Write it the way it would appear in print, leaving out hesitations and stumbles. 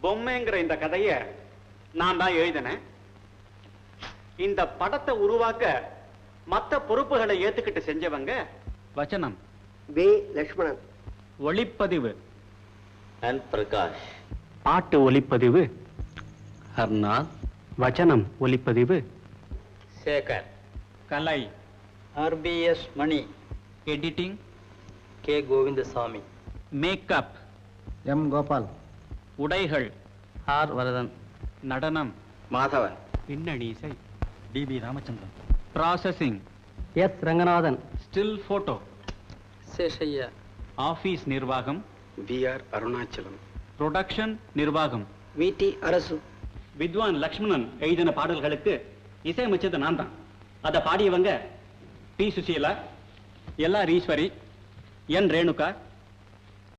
பொம்மைங்கிற இந்த கதைய நான் தான் எழுதினேன். இந்த படத்தை உருவாக்க மத்த பொறுப்புகளை ஏத்துக்கிட்டு செஞ்சவங்க வச்சனம் வே லட்சுமணன், ஒளிப்பதிவு என் பிரகாஷ், பாட்டு ஒளிப்பதிவு ஹர்நாத், வச்சனம் ஒளிப்பதிவு சேகர், கலை RBS Mani, editing K Govindasamy, makeup M Gopal, உடைகள் R வரதன், நடனம் மாதவன், பின்னணி இசை DB Ramachandran, processing S Ranganathan, still photo Seshaiah, office நிர்வாகம் VR அருணாச்சலம், புரொடக்ஷன் நிர்வாகம் VT அரசு, வித்வான் லக்ஷ்மணன் எழுதின பாடல்களுக்கு இசையமைச்சது நான் தான். அதை பாடியவங்க P Susheela, LR Eswari, N Renuka,